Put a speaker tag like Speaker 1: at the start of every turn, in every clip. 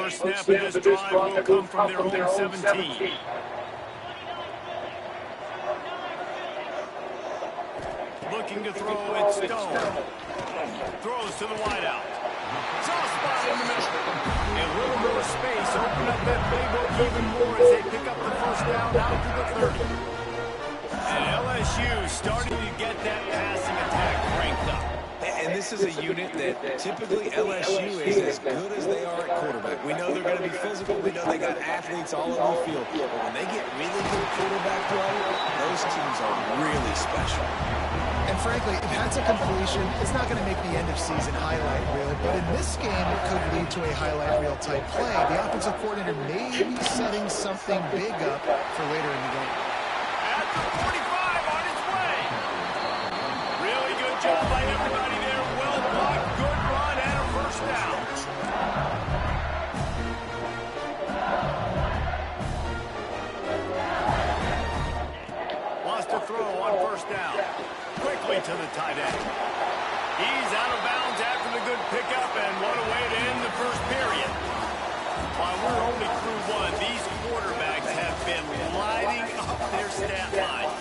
Speaker 1: First snap of this drive will come from their own 17. Looking to throw, it's Stone. Throws to the wideout. Soft spot in the middle. A little more space. Open up that playbook even more as they pick up the first down out to the 30. And LSU starting to get that passing attack cranked up.
Speaker 2: And this is a unit that typically LSU is as good as they are at quarterback. We know they're going to be physical. We know they got athletes all over the field. But when they get really good quarterback play, those teams are really special.
Speaker 3: And frankly, if that's a completion, it's not going to make the end of season highlight reel. But in this game, it could lead to a highlight reel type play. The offensive coordinator may be setting something big up for later in the game.
Speaker 1: At the 45 on its way. Really good job by everybody there. Well blocked, good run, and a first down. Wants to throw on first down. Quickly to the tight end. He's out of bounds after the good pickup, and what a way to end the first period. While we're only through one, these quarterbacks have been lighting up their stat lines.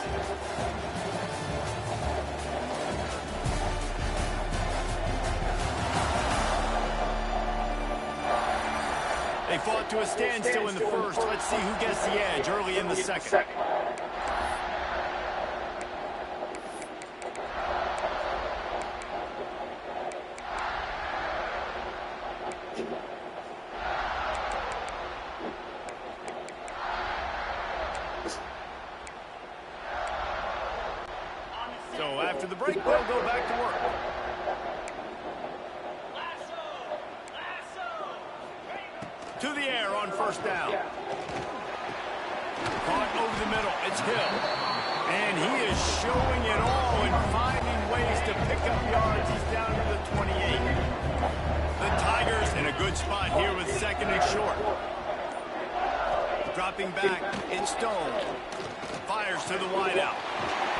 Speaker 1: They fought to a standstill in the first. Let's see who gets the edge early in the second. So after the break, they'll go back to work. To the air on first down. Caught over the middle. It's Hill. And he is showing it all and finding ways to pick up yards. He's down to the 28. The Tigers in a good spot here with second and short. Dropping back, it's Stone. Fires to the wideout.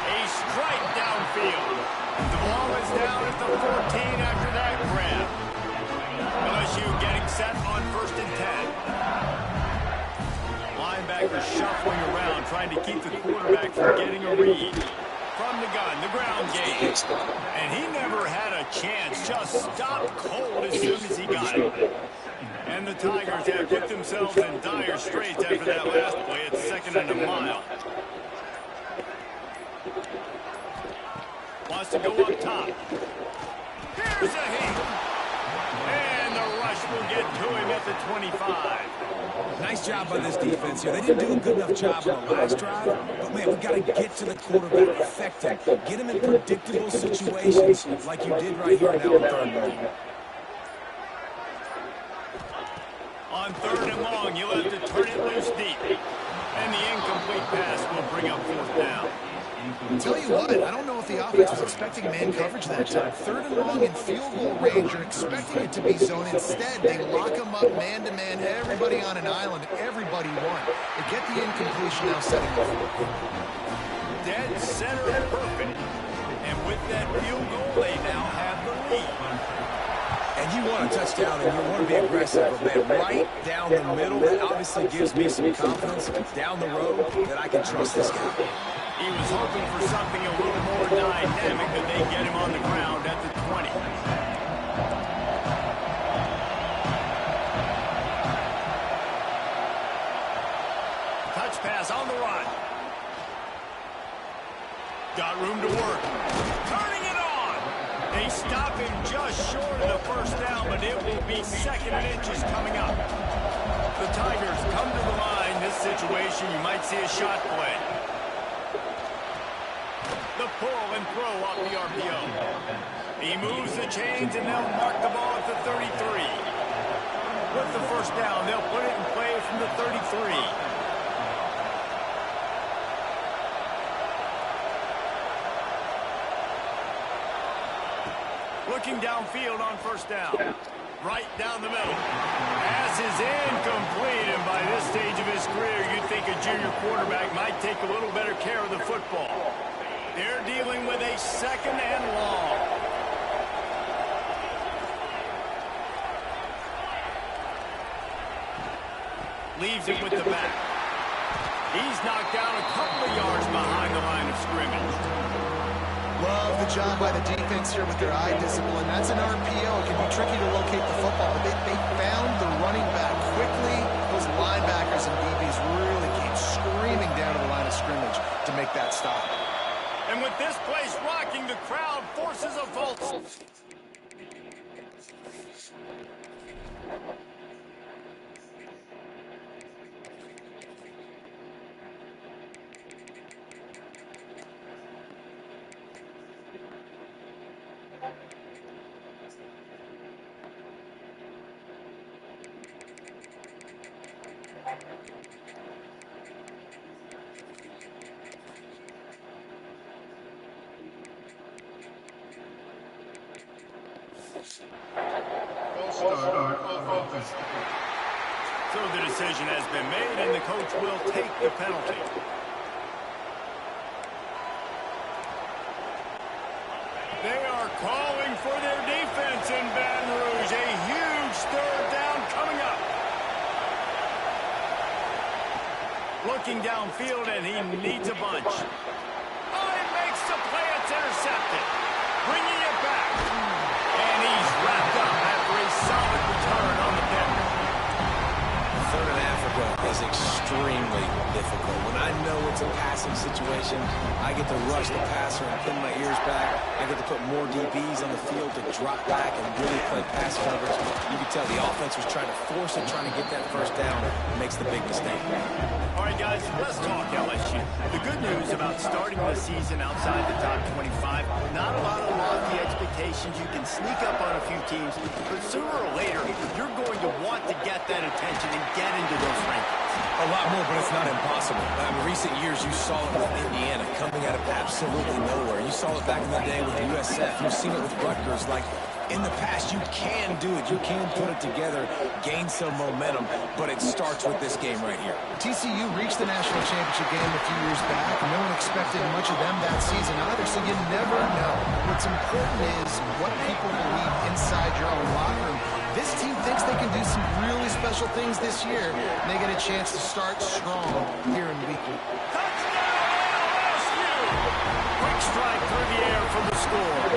Speaker 1: A strike downfield. The ball is down at the 14 after that grab. LSU getting set on first and 10. Linebacker shuffling around, trying to keep the quarterback from getting a read. From the gun, the ground game. And he never had a chance. Just stopped cold as soon as he got it. And the Tigers have put themselves in dire straits after that last play. It's second and a mile. Wants to go up top. Here's a hit. And the rush will get to him at the 25.
Speaker 2: Nice job by this defense here. They didn't do a good enough job on the last drive, but, man, we've got to get to the quarterback, affect him, get him in predictable situations like you did right here now on third and long.
Speaker 1: On third and long, you'll have to turn it loose deep. And the incomplete pass will bring up fourth down.
Speaker 3: Tell you what, I don't know if the offense was expecting man coverage that time. Third and long in field goal range, you're expecting it to be zone. Instead, they lock them up man-to-man, everybody on an island, everybody won. They get the incompletion now setting the field.
Speaker 1: Dead center and perfect. And with that field goal, they now have the lead.
Speaker 2: And you want a touchdown and you want to be aggressive, but man, right down the middle, that obviously gives me some confidence down the road that I can trust this guy.
Speaker 1: He was hoping for something a little more dynamic, but they get him on the ground at the 20. Touch pass on the run. Got room to work. Turning it on. They stop him just short of the first down, but it will be second and inches coming up. The Tigers come to the line. This situation, you might see a shot play. The pull and throw off the RPO. He moves the chains, and they'll mark the ball at the 33. With the first down, they'll put it in play from the 33. Looking downfield on first down. Right down the middle. Pass is incomplete, and by this stage of his career, you'd think a junior quarterback might take a little better care of the football. They're dealing with a second and long. Leaves it with the back. He's knocked down a couple of yards behind the line of scrimmage.
Speaker 3: Love the job by the defense here with their eye discipline. That's an RPO. It can be tricky to locate the football, but they found the running back quickly. Those linebackers and DBs really came screaming down to the line of scrimmage to make that stop.
Speaker 1: And with this place rocking, the crowd forces a vault. So the decision has been made, and the coach will take the penalty. They are calling for their defense in Baton Rouge. A huge third down coming up. Looking downfield, and he needs a bunch. Oh, it makes the play. It's intercepted. Bringing it back. And he's wrapped up after a solid return on the pitch.
Speaker 2: Third in Africa is extremely difficult. When I know it's a passing situation, I get to rush the passer and pin my ears back. I get to put more DBs on the field to drop back and really play pass coverage. You can tell the offense was trying to force it, trying to get that first down, and makes the big mistake.
Speaker 1: All right, guys, let's talk LSU. The good news about starting the season outside the top 25, not a lot of lofty expectations. You can sneak up on a few teams, but sooner or later, you're going to want to get that attention and get into those rankings.
Speaker 2: A lot more, but it's not impossible. In recent years, you saw it with Indiana coming out of absolutely nowhere. You saw it back in the day with USF. You've seen it with Rutgers. Like, in the past, you can do it. You can put it together, gain some momentum, but it starts with this game right here.
Speaker 3: TCU reached the national championship game a few years back. No one expected much of them that season either, so you never know. What's important is what people believe inside your own locker room. This team thinks they can do some really special things this year, and they get a chance to start strong here in week 1.
Speaker 1: Touchdown, LSU! Quick strike through the air for the score.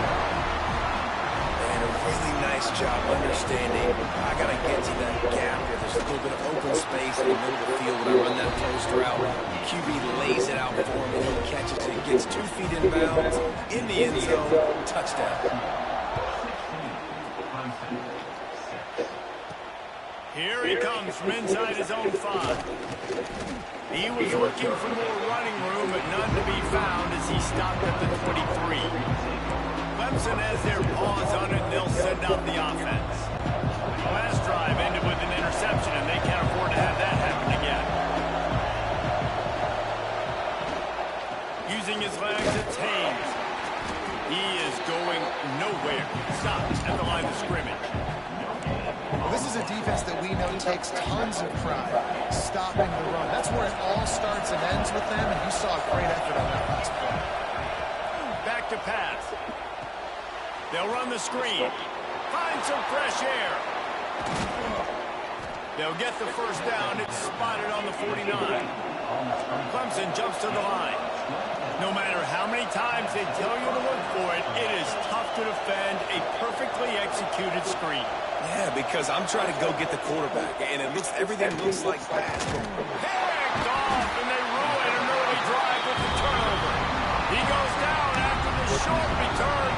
Speaker 2: And a really nice job understanding. I got to get to that gap where there's a little bit of open space in the middle of the field when I run that post route. QB lays it out for him, and he catches it. Gets 2 feet in bounds, in the end zone, touchdown.
Speaker 1: Here he comes from inside his own 5. He was looking for more running room, but none to be found as he stopped at the 23. Clemson has their paws on it, and they'll send out the offense. Last drive ended with an interception, and they can't afford to have that happen again. Using his legs, it's Haynes. He is going nowhere. Stopped at the line of scrimmage.
Speaker 3: This is a defense that we know takes tons of pride stopping the run. That's where it all starts and ends with them, and you saw a great effort on that last play.
Speaker 1: Back to pass. They'll run the screen. Find some fresh air. They'll get the first down. It's spotted on the 49. Clemson jumps to the line. No matter how many times they tell you to look for it, it is tough to defend a perfectly executed screen.
Speaker 2: Yeah, because I'm trying to go get the quarterback, and everything looks like pass.
Speaker 1: Picked off, and they ruin an early drive with the turnover. He goes down after the short return,